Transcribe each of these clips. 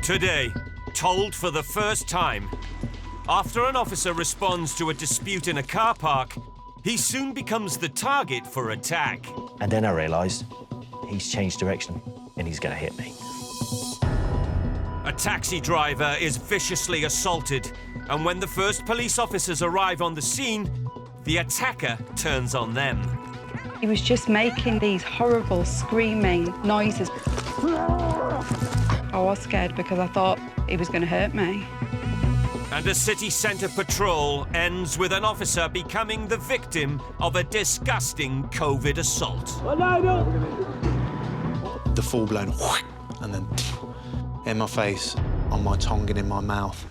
Today, told for the first time, after an officer responds to a dispute in a car park, he soon becomes the target for attack. And then I realised he's changed direction and he's going to hit me. A taxi driver is viciously assaulted, and when the first police officers arrive on the scene, the attacker turns on them. He was just making these horrible screaming noises. I was scared because I thought he was going to hurt me. And a city centre patrol ends with an officer becoming the victim of a disgusting COVID assault. The full-blown whack, and then in my face, on my tongue and in my mouth.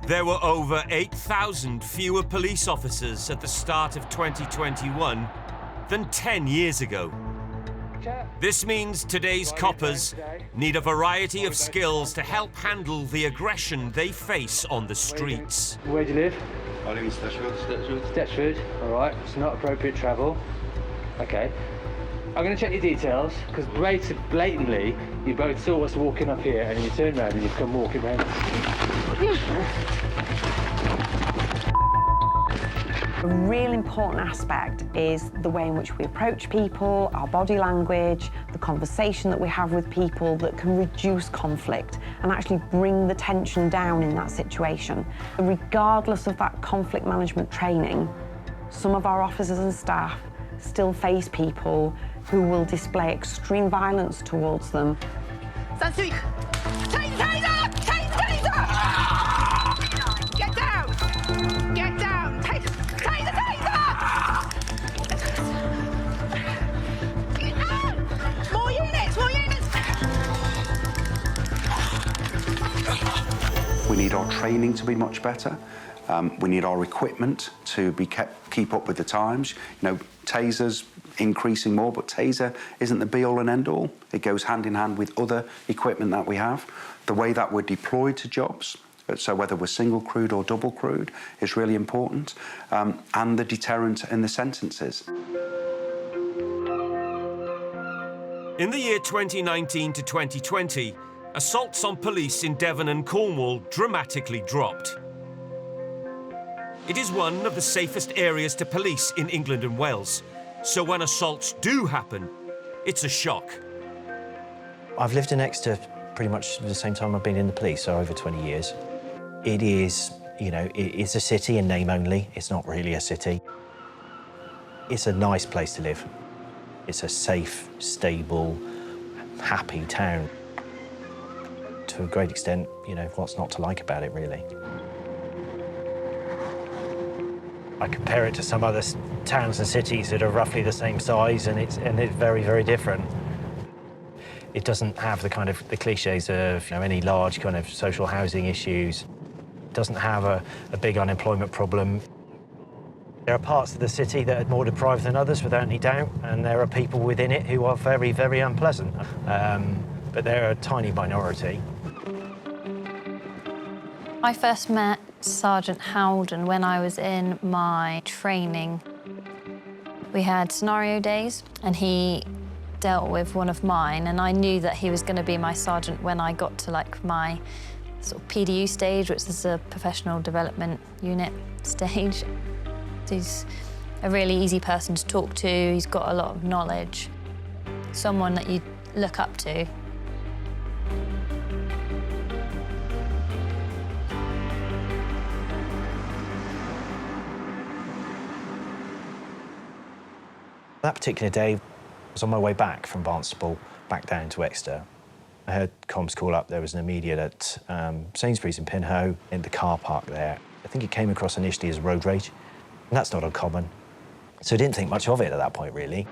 There were over 8,000 fewer police officers at the start of 2021 than 10 years ago. This means today's coppers need a variety of skills to help handle the aggression they face on the streets. Where do you live? I live in Stetchfield. Stetchford, all right. It's not appropriate travel. Okay. I'm going to check your details, because blatantly, you both saw us walking up here, and you turned around and you've come walking round. A real important aspect is the way in which we approach people, our body language, the conversation that we have with people that can reduce conflict and actually bring the tension down in that situation. Regardless of that conflict management training, some of our officers and staff still face people who will display extreme violence towards them. Take taser! Take taser! Get down! Get down! Take taser! Get down! More units! More units! We need our training to be much better. We need our equipment to be keep up with the times. You know, tasers increasing more, but taser isn't the be-all and end-all. It goes hand in hand with other equipment that we have. The way that we're deployed to jobs, so whether we're single-crewed or double-crewed, is really important, and the deterrent in the sentences. In the year 2019 to 2020, assaults on police in Devon and Cornwall dramatically dropped. It is one of the safest areas to police in England and Wales, so when assaults do happen, it's a shock. I've lived in Exeter pretty much the same time I've been in the police, so over 20 years. It is, you know, it's a city in name only. It's not really a city. It's a nice place to live. It's a safe, stable, happy town. To a great extent, you know, what's not to like about it, really? I compare it to some other towns and cities that are roughly the same size, and it's very, very different. It doesn't have the kind of the cliches of, you know, any large kind of social housing issues. It doesn't have a big unemployment problem. There are parts of the city that are more deprived than others, without any doubt, and there are people within it who are very, very unpleasant. But they're a tiny minority. I first met Sergeant Howden when I was in my training. We had scenario days, and he dealt with one of mine, and I knew that he was going to be my sergeant when I got to like my sort of PDU stage, which is a professional development unit stage. He's a really easy person to talk to. He's got a lot of knowledge. Someone that you look up to. That particular day, I was on my way back from Barnstaple, back down to Exeter. I heard comms call up there was an immediate at Sainsbury's in Pinhoe, in the car park there. I think it came across initially as road rage, and that's not uncommon. So I didn't think much of it at that point, really.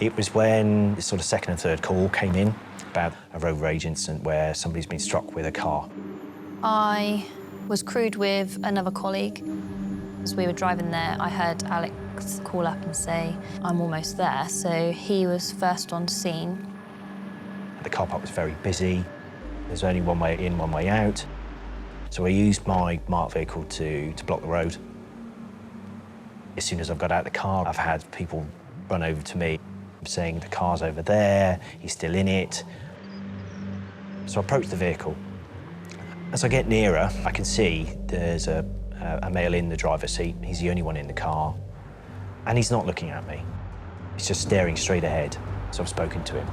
It was when this sort of second and third call came in about a road rage incident where somebody's been struck with a car. I was crewed with another colleague. As we were driving there, I heard Alex call up and say, I'm almost there. So he was first on scene. The car park was very busy. There's only one way in, one way out. So I used my marked vehicle to block the road. As soon as I've got out of the car, I've had people run over to me saying the car's over there, he's still in it. So I approach the vehicle. As I get nearer, I can see there's a male in the driver's seat. He's the only one in the car. And he's not looking at me. He's just staring straight ahead. So I've spoken to him.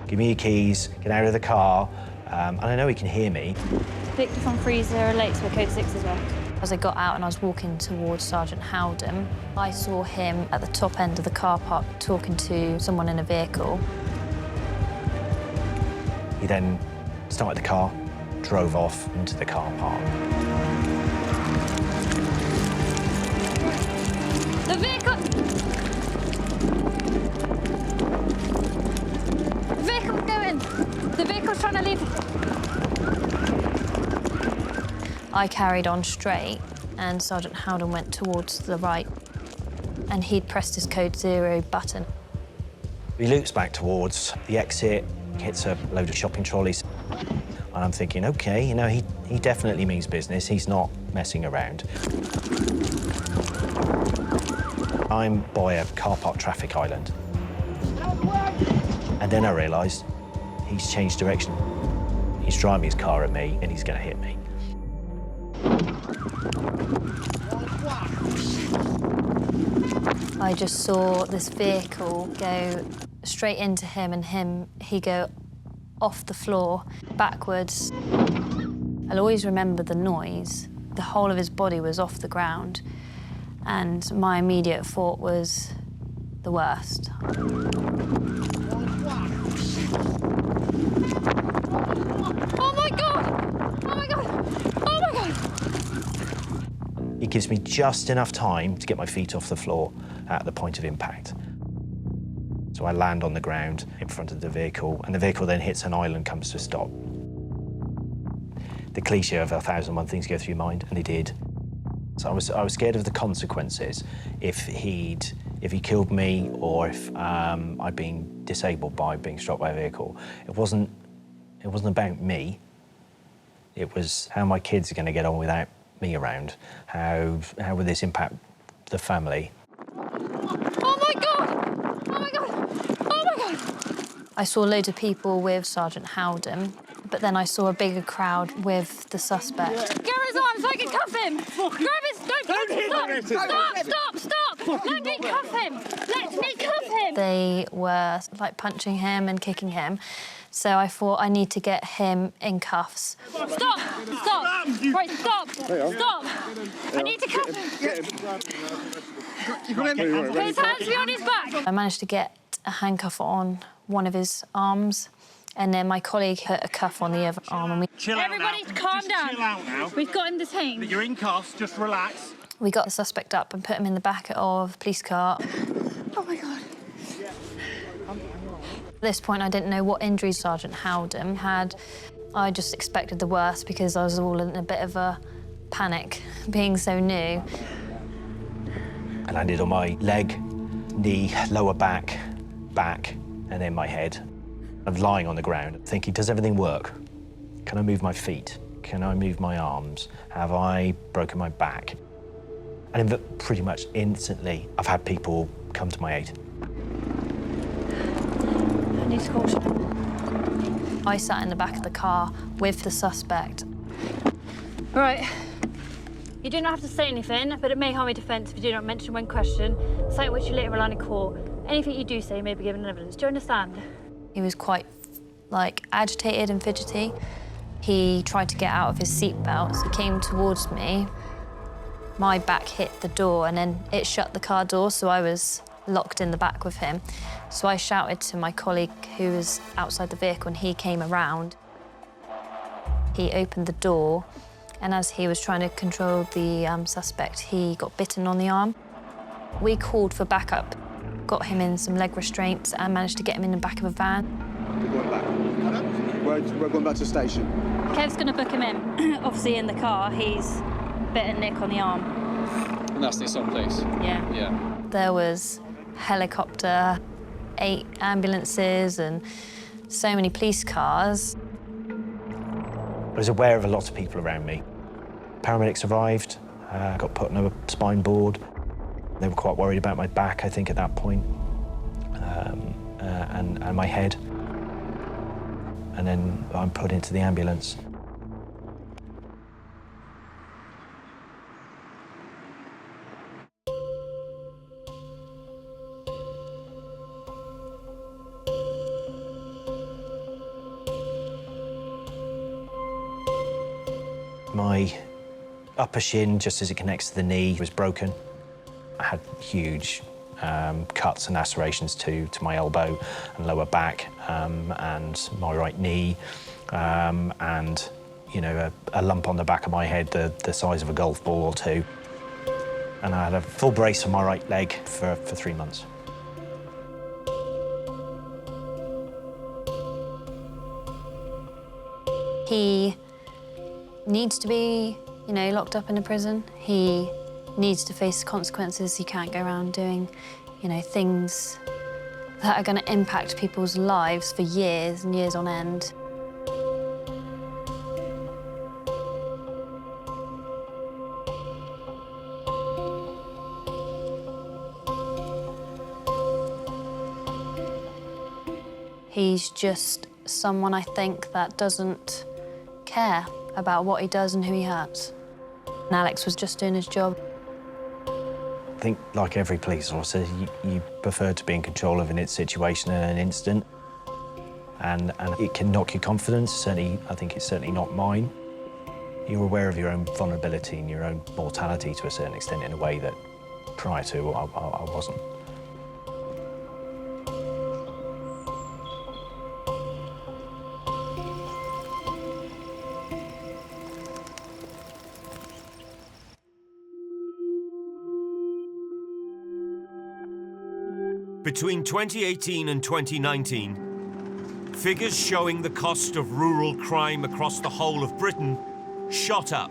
Give me your keys, get out of the car. And I know he can hear me. Victor from Freezer, late to code 6 as well. As I got out and I was walking towards Sergeant Howden, I saw him at the top end of the car park talking to someone in a vehicle. He then started the car, drove off into the car park. The vehicle! The vehicle's going! The vehicle's trying to leave. I carried on straight and Sergeant Howden went towards the right and he'd pressed his code 0 button. He loops back towards the exit, hits a load of shopping trolleys. And I'm thinking, OK, you know, he definitely means business. He's not messing around. I'm by a car park traffic island. And then I realised he's changed direction. He's driving his car at me and he's going to hit me. I just saw this vehicle go straight into him and he go off the floor, backwards. I'll always remember the noise. The whole of his body was off the ground, and my immediate thought was the worst. Oh my God! Oh my God! Oh my God! It gives me just enough time to get my feet off the floor at the point of impact. So I land on the ground in front of the vehicle, and the vehicle then hits an island, comes to a stop. The cliche of 1,001 things go through your mind, and they did. So I was scared of the consequences if he killed me or if I'd been disabled by being struck by a vehicle. It wasn't about me. It was how my kids are going to get on without me around. How would this impact the family? Oh my God! Oh my God! Oh my God! I saw loads of people with Sergeant Howden, but then I saw a bigger crowd with the suspect. Grab his arm so I can cuff him! Grab his... Stop! Let me cuff him! Let me cuff him! They were, like, punching him and kicking him, so I thought I need to get him in cuffs. Stop! Right, stop! I need to cuff him! His hands be on his back! I managed to get a handcuff on one of his arms, and then my colleague put a cuff on the other arm. And Everybody calm down. Chill out now. We've got him detained. You're in cuffs, just relax. We got the suspect up and put him in the back of the police car. Oh my God. At this point, I didn't know what injuries Sergeant Howden had. I just expected the worst because I was all in a bit of a panic, being so new. I landed on my leg, knee, lower back, and then my head. I'm lying on the ground, thinking, does everything work? Can I move my feet? Can I move my arms? Have I broken my back? And pretty much instantly, I've had people come to my aid. I need to caution. I sat in the back of the car with the suspect. Right. You do not have to say anything, but it may harm your defence if you do not mention when questioned, something which you later rely on in court. Anything you do say may be given evidence. Do you understand? He was quite, like, agitated and fidgety. He tried to get out of his seatbelt, so he came towards me. My back hit the door, and then it shut the car door, so I was locked in the back with him. So I shouted to my colleague who was outside the vehicle, and he came around. He opened the door, and as he was trying to control the suspect, he got bitten on the arm. We called for backup, got him in some leg restraints, and managed to get him in the back of a van. We're going back. We're going back to the station. Kev's going to book him in. Obviously, in the car, he's bitten Nick on the arm. And that's the assault police? Yeah. Yeah. There was helicopter, 8 ambulances, and so many police cars. I was aware of a lot of people around me. Paramedics arrived, got put on a spine board. They were quite worried about my back, I think, at that point, and my head. and then I'm put into the ambulance. My upper shin, just as it connects to the knee, was broken. I had huge cuts and lacerations to my elbow and lower back, and my right knee, and you know, a lump on the back of my head the size of a golf ball or two. And I had a full brace on my right leg for 3 months. He needs to be, you know, locked up in a prison. He needs to face consequences. He can't go around doing, you know, things that are going to impact people's lives for years and years on end. He's just someone, I think, that doesn't care about what he does and who he hurts. And Alex was just doing his job. I think, like every police officer, you prefer to be in control of a situation in an instant. And it can knock your confidence. Certainly, I think it's certainly not mine. You're aware of your own vulnerability and your own mortality to a certain extent in a way that prior to I wasn't. Between 2018 and 2019, figures showing the cost of rural crime across the whole of Britain shot up.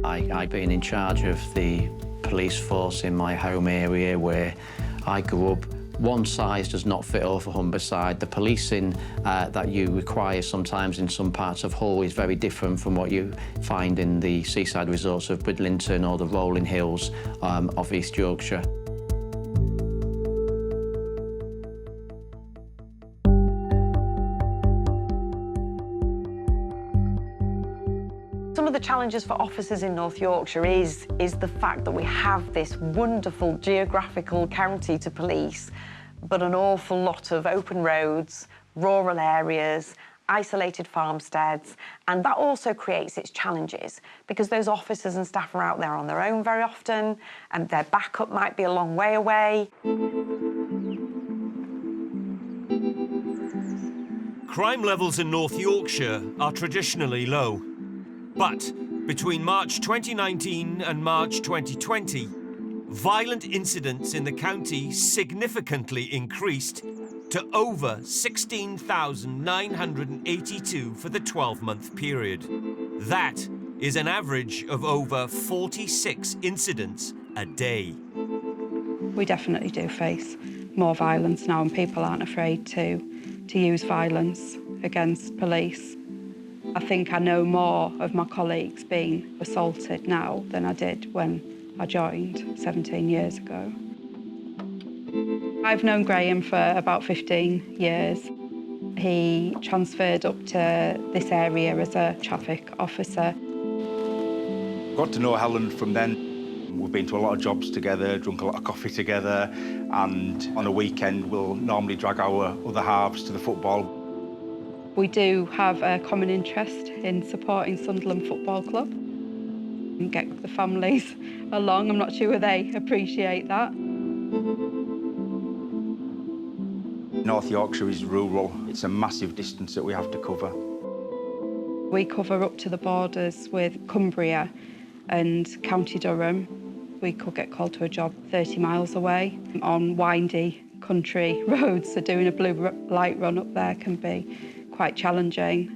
I've been in charge of the police force in my home area where I grew up. One size does not fit all for Humberside. The policing that you require sometimes in some parts of Hull is very different from what you find in the seaside resorts of Bridlington or the rolling hills of East Yorkshire. Some of the challenges for officers in North Yorkshire is the fact that we have this wonderful geographical county to police, but an awful lot of open roads, rural areas, isolated farmsteads, and that also creates its challenges because those officers and staff are out there on their own very often, and their backup might be a long way away. Crime levels in North Yorkshire are traditionally low. But between March 2019 and March 2020, violent incidents in the county significantly increased to over 16,982 for the 12-month period. That is an average of over 46 incidents a day. We definitely do face more violence now, and people aren't afraid to use violence against police. I think I know more of my colleagues being assaulted now than I did when I joined 17 years ago. I've known Graham for about 15 years. He transferred up to this area as a traffic officer. Got to know Helen from then. We've been to a lot of jobs together, drunk a lot of coffee together, and on a weekend we'll normally drag our other halves to the football. We do have a common interest in supporting Sunderland Football Club and get the families along. I'm not sure they appreciate that. North Yorkshire is rural. It's a massive distance that we have to cover. We cover up to the borders with Cumbria and County Durham. We could get called to a job 30 miles away on windy country roads, so doing a blue light run up there can be quite challenging.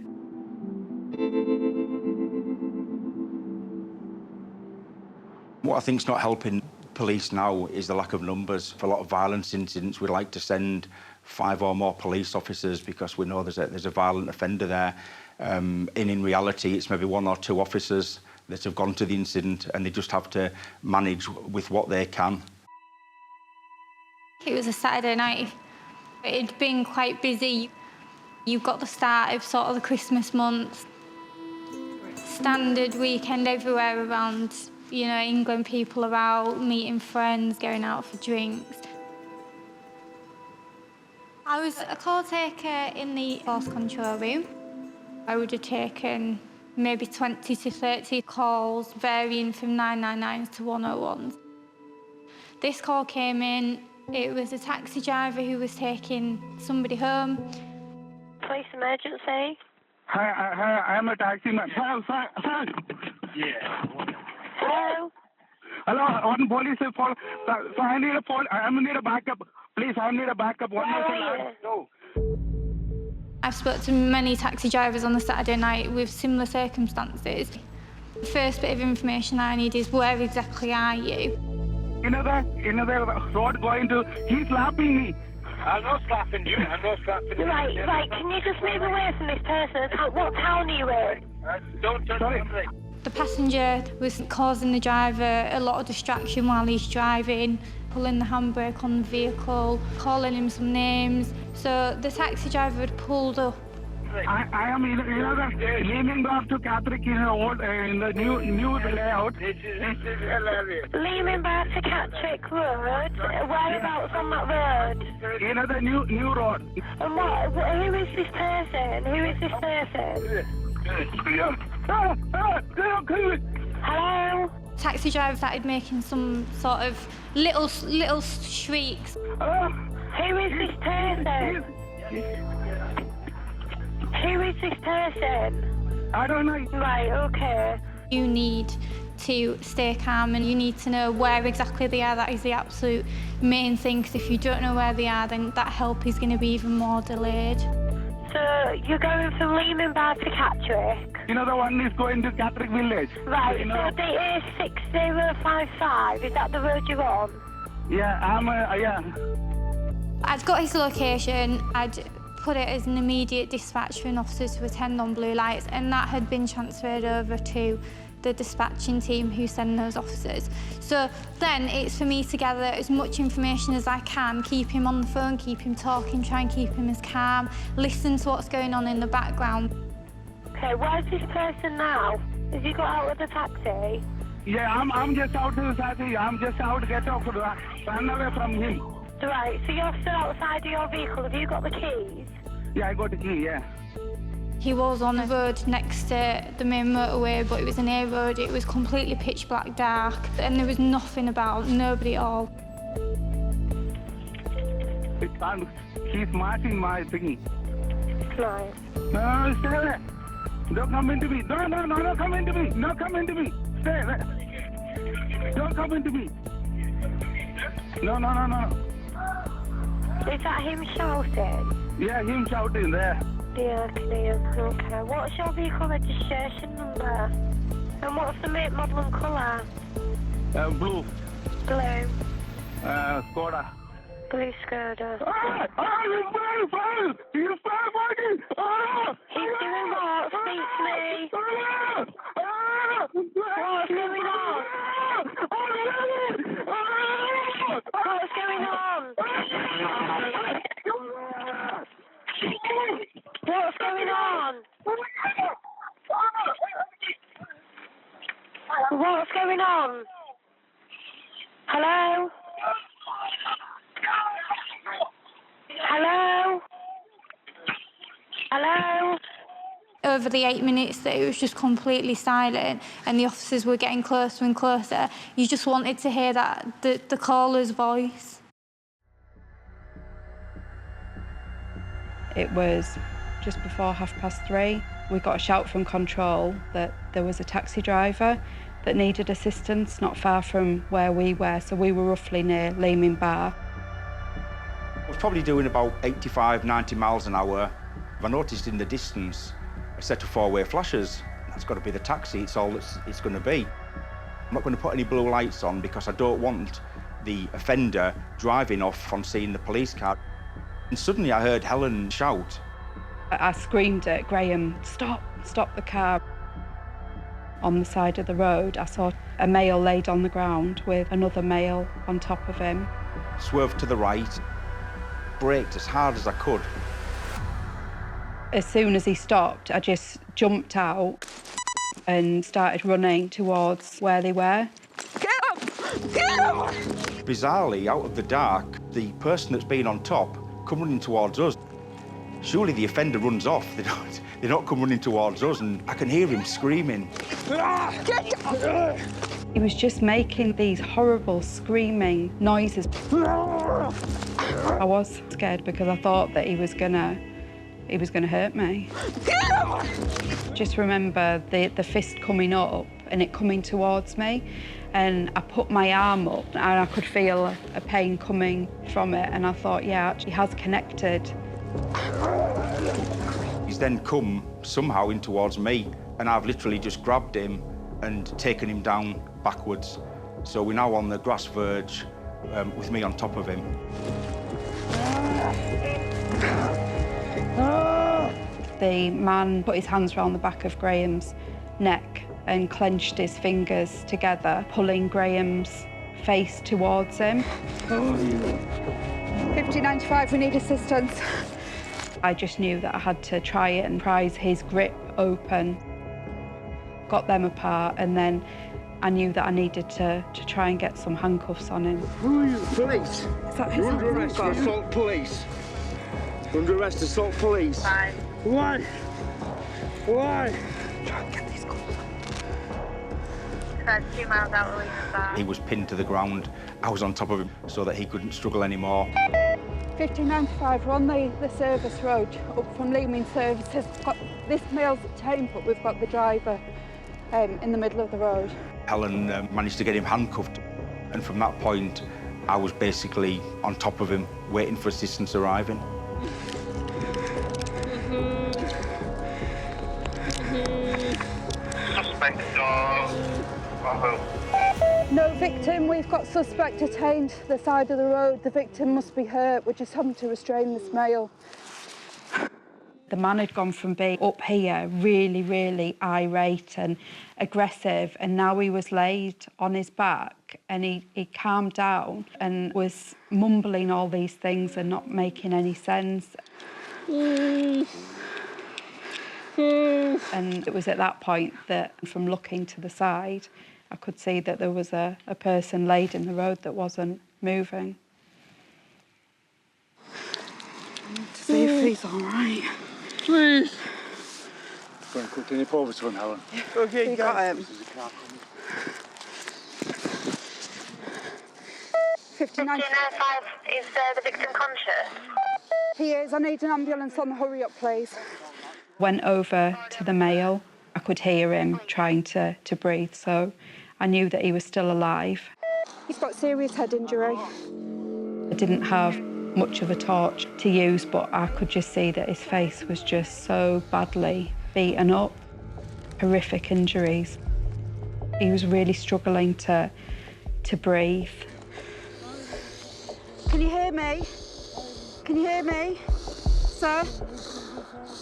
What I think's not helping police now is the lack of numbers. For a lot of violence incidents, we'd like to send 5 or more police officers because we know there's a violent offender there. In reality, it's maybe 1 or 2 officers that have gone to the incident and they just have to manage with what they can. It was a Saturday night. It'd been quite busy. You've got the start of sort of the Christmas months. Standard weekend everywhere around, you know, England, people are out, meeting friends, going out for drinks. I was a call taker in the force control room. I would have taken maybe 20 to 30 calls, varying from 999s to 101s. This call came in, it was a taxi driver who was taking somebody home. Police emergency. Hi, I'm a taxi man. Sir. Yeah. Hello? Hello, one police call. So I need a backup. Please, I need a backup. One minute. No. I've spoken to many taxi drivers on the Saturday night with similar circumstances. The first bit of information I need is where exactly are you? Another road going to, he's slapping me. I'm not slapping you. Right. Can you just move away from this person? What town are you in? Don't touch me. The passenger was causing the driver a lot of distraction while he's driving, pulling the handbrake on the vehicle, calling him some names. So the taxi driver had pulled up. I am in Leaning Bar to Catholic in the new layout. This is hilarious. Leaning Bar to Catholic Road. Whereabouts on that road? The new road. And who is this person? Hello? Taxi driver started making some sort of little shrieks. Who is this person? Who is this person? I don't know. Right, okay. You need to stay calm and you need to know where exactly they are. That is the absolute main thing, because if you don't know where they are, then that help is going to be even more delayed. So you're going from Leaning Bar to Catterick? The one is going to Catterick Village. Right, so the is 6055, is that the road you're on? Yeah, yeah. I'd got his location, I'd put it as an immediate dispatch for an officer to attend on blue lights, and that had been transferred over to the dispatching team who send those officers. So then it's for me to gather as much information as I can, keep him on the phone, keep him talking, try and keep him as calm, listen to what's going on in the background. Okay, where's this person now? Has he got out of the taxi? Yeah, I'm just out of the taxi. I'm just out to get off, run away from him. Right, so you're still outside of your vehicle. Have you got the keys? Yeah, I got the key, yeah. He was on a road next to the main motorway, but it was an A road. It was completely pitch black dark, and there was nothing about, nobody at all. He's marching my thingy. Right. No, stay there. Don't come into me. No, don't come into me. No, come into me. Stay there. Don't come into me. No. Is that him shouting? Yeah, him shouting there. Yeah, okay. What's your vehicle registration number? And what's the make, model and colour? Blue. Blue. Skoda. Blue Skoda. He's fighting! He's doing what? Speak to me. What's going on? What's going on? What's going on? What's going on? Hello? Hello? Hello? Over the 8 minutes that it was just completely silent and the officers were getting closer and closer, you just wanted to hear the caller's voice. It was just before 3:30. We got a shout from control that there was a taxi driver that needed assistance not far from where we were, so we were roughly near Leaning Bar. I was probably doing about 85, 90 miles an hour. I noticed in the distance a set of four-way flashers. That's got to be the taxi, it's all it's going to be. I'm not going to put any blue lights on because I don't want the offender driving off on seeing the police car. And suddenly I heard Helen shout. I screamed at Graham, stop the car. on the side of the road, I saw a male laid on the ground with another male on top of him. Swerved to the right, braked as hard as I could. As soon as he stopped, I just jumped out and started running towards where they were. Get up! Get up! Bizarrely, out of the dark, the person that's been on top come running towards us. Surely the offender runs off. They don't come running towards us, and I can hear him screaming. Get up! He was just making these horrible screaming noises. I was scared because I thought that he was gonna hurt me. Just remember the fist coming up and it coming towards me, and I put my arm up and I could feel a pain coming from it, and I thought, yeah, he has connected. He's then come somehow in towards me, and I've literally just grabbed him and taken him down backwards. So we're now on the grass verge with me on top of him. The man put his hands around the back of Graham's neck and clenched his fingers together, pulling Graham's face towards him. 5095, we need assistance. I just knew that I had to try it and prise his grip open. Got them apart, and then I knew that I needed to try and get some handcuffs on him. Who are you? Police. You're under arrest for Got assault police. Under arrest, assault police. Fine. Why? Why? Try and get these calls. That's 2 miles out of Williamsburg. He was pinned to the ground. I was on top of him so that he couldn't struggle anymore. 5095, we're on the service road up from Leeming Services. We've got this male's detained, but we've got the driver in the middle of the road. Helen managed to get him handcuffed, and from that point, I was basically on top of him, waiting for assistance arriving. Suspect on No victim, we've got suspect detained the side of the road. The victim must be hurt. We're just having to restrain this male. The man had gone from being up here really, really irate and aggressive, and now he was laid on his back, and he calmed down and was mumbling all these things and not making any sense. And it was at that point that, from looking to the side, I could see that there was a person laid in the road that wasn't moving. To see if he's all right. Please. Go and quickly nip over to him, Helen. Okay, you got him. 5095, is the victim conscious? He is. I need an ambulance on the hurry up, please. Went over to the male. I could hear him trying to breathe, so I knew that he was still alive. He's got serious head injury. I didn't have much of a torch to use, but I could just see that his face was just so badly beaten up. Horrific injuries. He was really struggling to breathe. Can you hear me? Can you hear me, sir?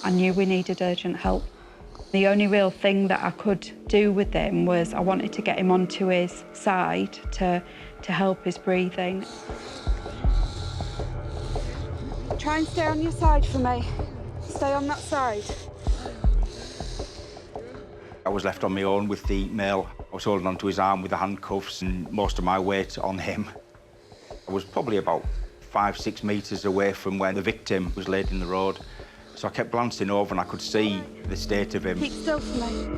I knew we needed urgent help. The only real thing that I could do with him was I wanted to get him onto his side to help his breathing. Try and stay on your side for me. Stay on that side. I was left on my own with the male. I was holding onto his arm with the handcuffs and most of my weight on him. I was probably about 5-6 metres away from where the victim was laid in the road. So I kept glancing over and I could see the state of him. Keep still for me.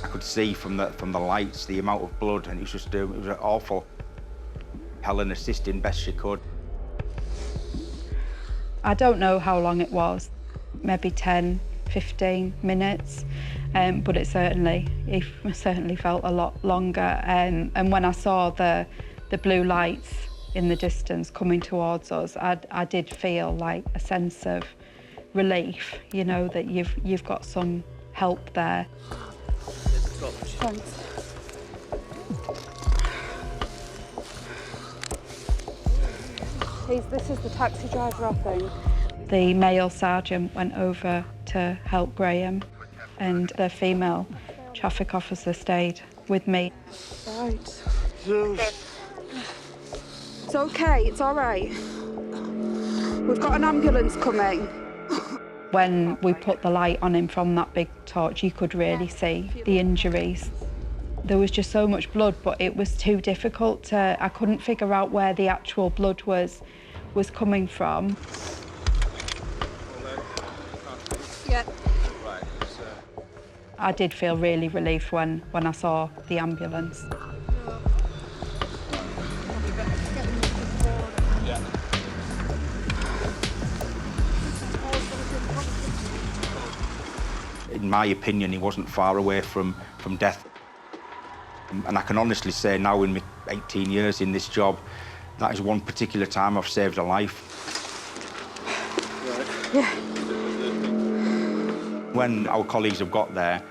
I could see from the lights the amount of blood, and it was awful. Helen assisting best she could. I don't know how long it was, maybe 10, 15 minutes, but it certainly felt a lot longer. And when I saw the blue lights in the distance coming towards us, I did feel like a sense of relief, you know, that you've got some help there. Thanks. This is the taxi driver, I think. The male sergeant went over to help Graham, and the female traffic officer stayed with me. Right. It's okay, it's all right. We've got an ambulance coming. When we put the light on him from that big torch, you could really see the injuries. There was just so much blood, but it was too difficult I couldn't figure out where the actual blood was coming from. Yeah. I did feel really relieved when I saw the ambulance. In my opinion, he wasn't far away from death. And I can honestly say now, in my 18 years in this job, that is one particular time I've saved a life. Yeah. When our colleagues have got there,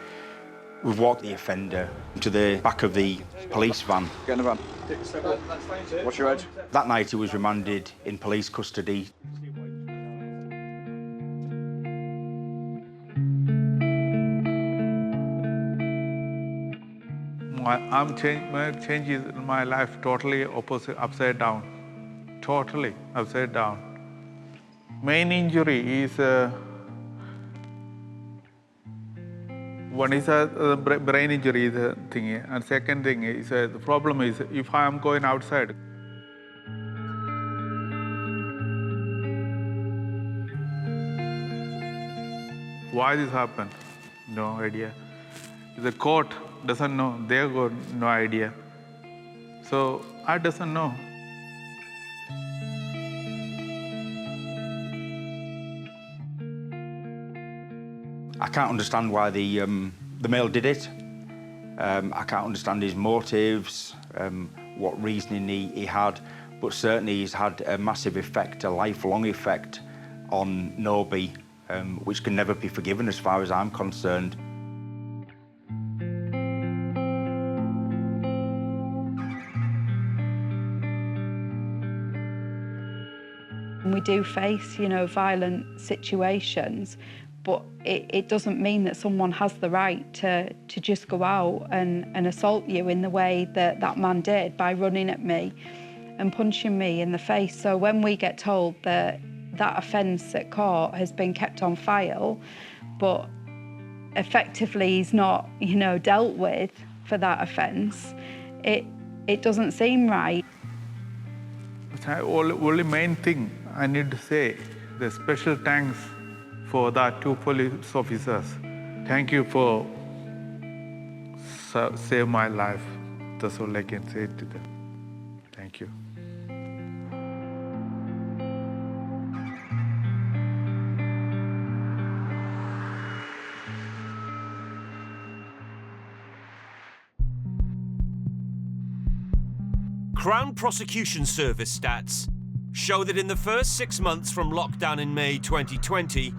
we've walked the offender to the back of the police van. Get in the van. What's your age? That night he was remanded in police custody. Changes in my life totally opposite, upside down. Totally upside down. Main injury is one is a brain injury is a thing, and second thing is the problem is if I am going outside. Why this happened? No idea. The court doesn't know, they got no idea. So I doesn't know. I can't understand why the male did it. I can't understand his motives, what reasoning he had, but certainly he's had a massive effect, a lifelong effect on Nobi, which can never be forgiven as far as I'm concerned. We do face, violent situations, but it doesn't mean that someone has the right to just go out and assault you in the way that man did by running at me and punching me in the face. So when we get told that offence at court has been kept on file, but effectively he's not, dealt with for that offence, it doesn't seem right. The only main thing I need to say, the special thanks for that 2 police officers. Thank you for save my life. That's all I can say to them. Thank you. Crown Prosecution Service stats show that in the first 6 months from lockdown in May 2020,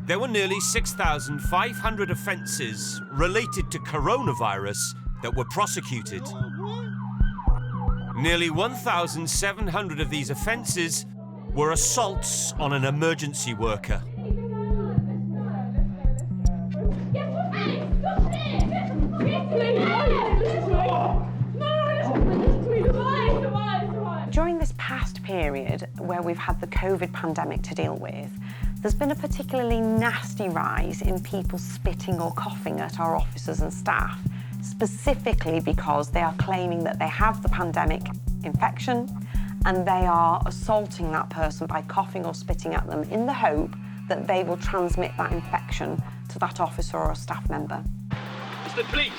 there were nearly 6,500 offences related to coronavirus that were prosecuted. Nearly 1,700 of these offences were assaults on an emergency worker. During this past period where we've had the COVID pandemic to deal with, there's been a particularly nasty rise in people spitting or coughing at our officers and staff, specifically because they are claiming that they have the pandemic infection and they are assaulting that person by coughing or spitting at them in the hope that they will transmit that infection to that officer or a staff member. It's the police.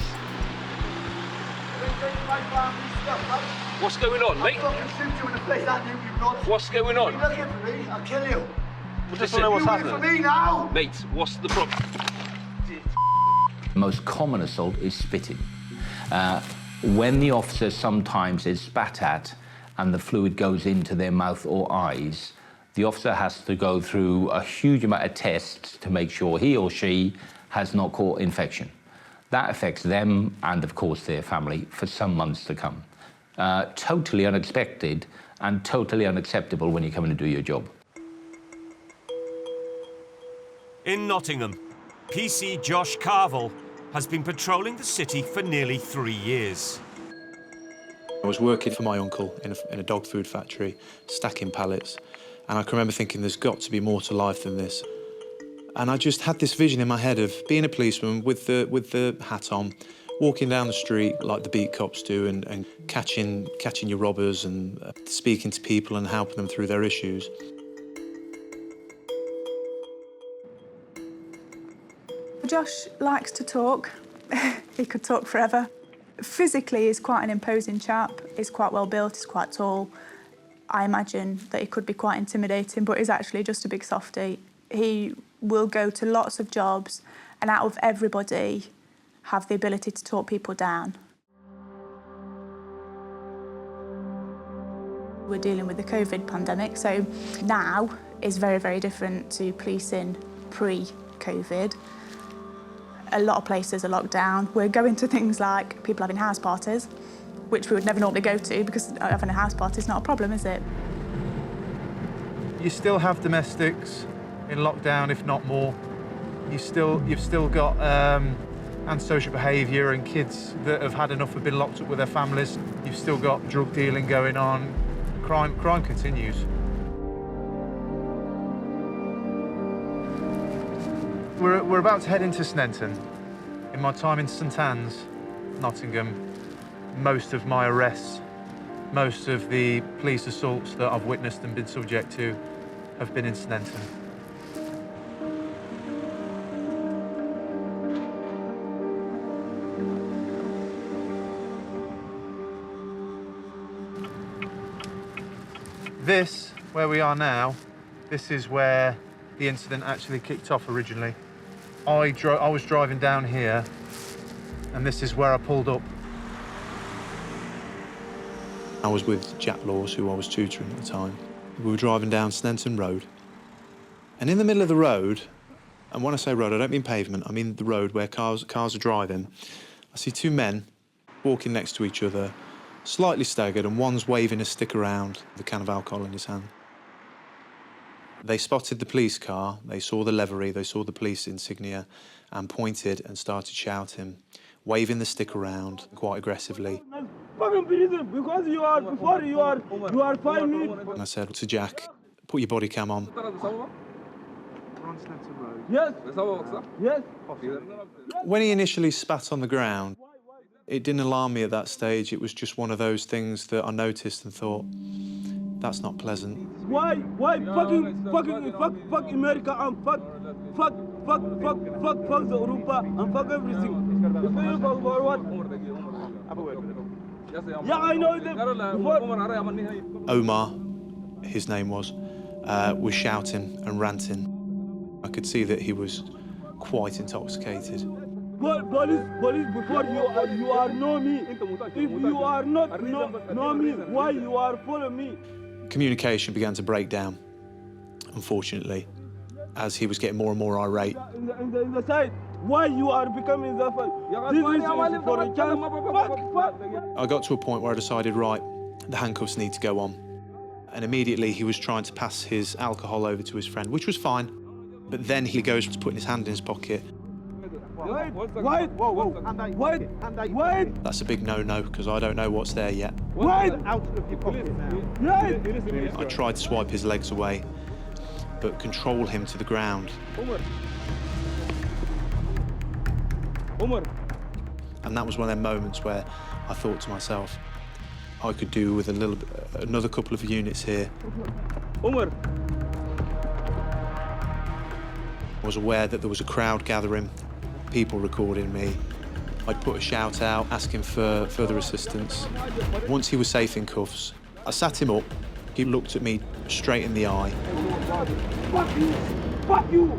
What's going on, mate? What's going on? You're looking for me, I'll kill you. Just know what's happening. For me now. Mate, what's the problem? The most common assault is spitting. When the officer sometimes is spat at and the fluid goes into their mouth or eyes, the officer has to go through a huge amount of tests to make sure he or she has not caught infection. That affects them and, of course, their family for some months to come. Totally unexpected and totally unacceptable when you come in to do your job. In Nottingham, PC Josh Carville has been patrolling the city for nearly 3 years. I was working for my uncle in a dog food factory, stacking pallets, and I can remember thinking there's got to be more to life than this. And I just had this vision in my head of being a policeman with the hat on, walking down the street like the beat cops do and catching your robbers and speaking to people and helping them through their issues. Josh likes to talk. He could talk forever. Physically, he's quite an imposing chap. He's quite well built, he's quite tall. I imagine that he could be quite intimidating, but he's actually just a big softie. He will go to lots of jobs and out of everybody have the ability to talk people down. We're dealing with the COVID pandemic, so now is very, very different to policing pre-COVID. A lot of places are locked down. We're going to things like people having house parties, which we would never normally go to because having a house party is not a problem, is it? You still have domestics in lockdown, if not more. You've still got antisocial behaviour and kids that have had enough have been locked up with their families. You've still got drug dealing going on. Crime continues. We're about to head into Sneinton. In my time in St Anne's, Nottingham, most of my arrests, most of the police assaults that I've witnessed and been subject to have been in Sneinton. This, where we are now, this is where the incident actually kicked off originally. I was driving down here, and this is where I pulled up. I was with Jack Laws, who I was tutoring at the time. We were driving down Sneinton Road, and in the middle of the road, and when I say road, I don't mean pavement, I mean the road where cars are driving, I see two men walking next to each other, slightly staggered, and one's waving a stick around, the can of alcohol in his hand. They spotted the police car, they saw the livery, they saw the police insignia, and pointed and started shouting, waving the stick around quite aggressively. Because you are 5 minutes. And I said to Jack, put your body cam on. Yes. Yes. When he initially spat on the ground, it didn't alarm me at that stage. It was just one of those things that I noticed and thought, that's not pleasant. Why fuck America and fuck the Europa and fuck everything. If you fuck for what? Yeah, I know them. Omar, his name was shouting and ranting. I could see that he was quite intoxicated. Police, before you are know me. If you are not know me, why you are follow me? Communication began to break down, unfortunately, as he was getting more and more irate. In the side, why you are becoming the this is for a chance. Fuck. I got to a point where I decided, right, the handcuffs need to go on. And immediately he was trying to pass his alcohol over to his friend, which was fine. But then he goes to putting his hand in his pocket. Wait. That's a big no-no, because I don't know what's there yet. Wait. Out of your pocket now. I tried to swipe his legs away, but control him to the ground. Omar. And that was one of them moments where I thought to myself, I could do with another couple of units here. Omar. I was aware that there was a crowd gathering, people recording me. I'd put a shout out asking for further assistance. Once he was safe in cuffs, I sat him up. He looked at me straight in the eye. Fuck you! Fuck you!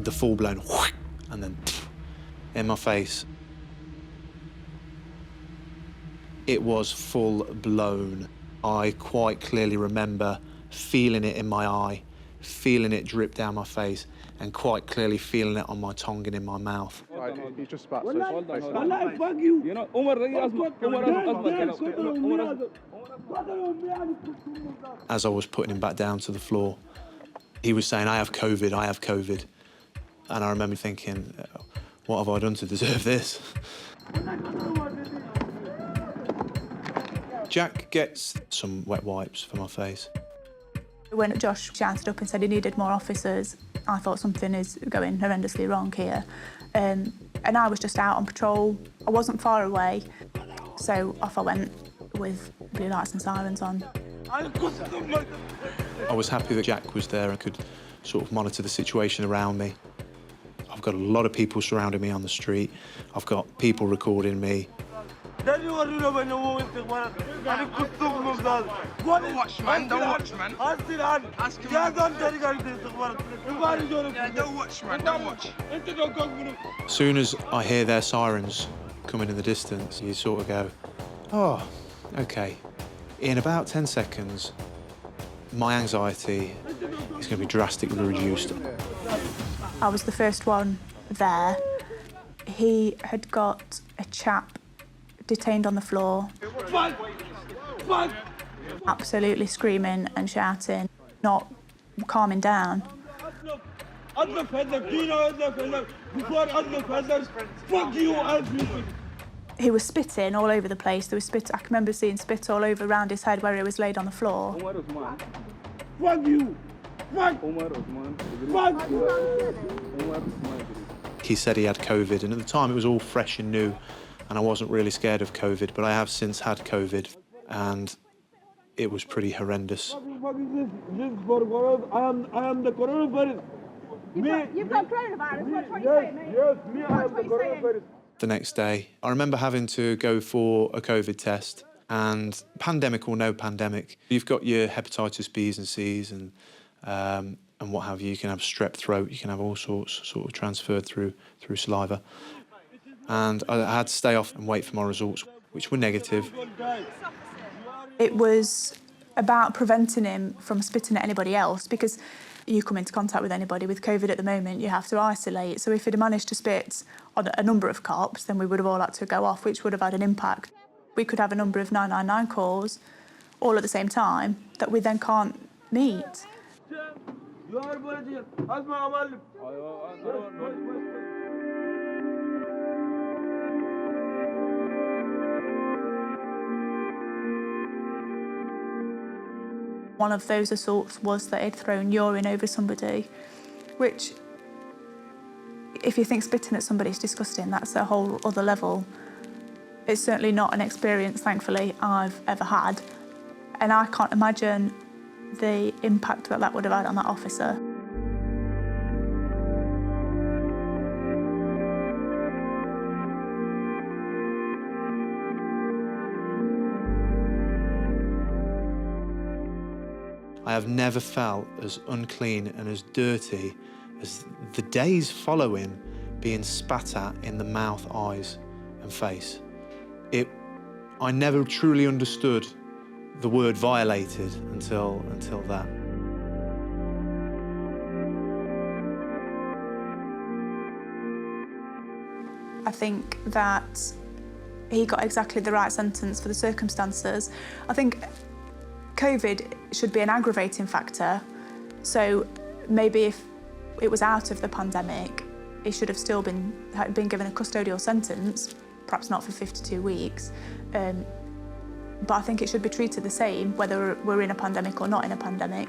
The full-blown whoosh, and then in my face. It was full-blown. I quite clearly remember feeling it in my eye, feeling it drip down my face, and quite clearly feeling it on my tongue and in my mouth. He just spat. Fuck you! You know, As I was putting him back down to the floor, he was saying, I have COVID, I have COVID. And I remember thinking, What have I done to deserve this? Jack gets some wet wipes for my face. When Josh shouted up and said he needed more officers, I thought something is going horrendously wrong here. And I was just out on patrol. I wasn't far away, so off I went with blue lights and sirens on. I was happy that Jack was there and could sort of monitor the situation around me. I've got a lot of people surrounding me on the street. I've got people recording me. Don't watch, man. Don't watch, man. Don't watch, man. Don't watch. As soon as I hear their sirens coming in the distance, you sort of go, oh, OK. In about 10 seconds, my anxiety is going to be drastically reduced. I was the first one there. He had got a chap detained on the floor, absolutely screaming and shouting, not calming down. He was spitting all over the place. There was spit. I can remember seeing spit all over around his head where he was laid on the floor. Fuck you! Fuck! Fuck! He said he had COVID, and at the time it was all fresh and new, and I wasn't really scared of COVID, but I have since had COVID, and it was pretty horrendous. I am the coronavirus. You've got coronavirus? What's what you're saying, mate? Yes, me, I have the coronavirus. The next day, I remember having to go for a COVID test, and pandemic or no pandemic, you've got your hepatitis B's and C's and what have you. You can have strep throat, you can have all sorts sort of transferred through saliva. And I had to stay off and wait for my results, which were negative. It was about preventing him from spitting at anybody else, because you come into contact with anybody with COVID at the moment, you have to isolate. So if he'd managed to spit on a number of cops, then we would have all had to go off, which would have had an impact. We could have a number of 999 calls all at the same time that we then can't meet. One of those assaults was that he'd thrown urine over somebody, which, if you think spitting at somebody is disgusting, that's a whole other level. It's certainly not an experience, thankfully, I've ever had. And I can't imagine the impact that that would have had on that officer. I have never felt as unclean and as dirty as the days following being spat at in the mouth, eyes and face. I never truly understood the word violated until that. I think that he got exactly the right sentence for the circumstances. I think COVID should be an aggravating factor, so maybe if it was out of the pandemic, he should have still been given a custodial sentence, perhaps not for 52 weeks, but I think it should be treated the same whether we're in a pandemic or not in a pandemic.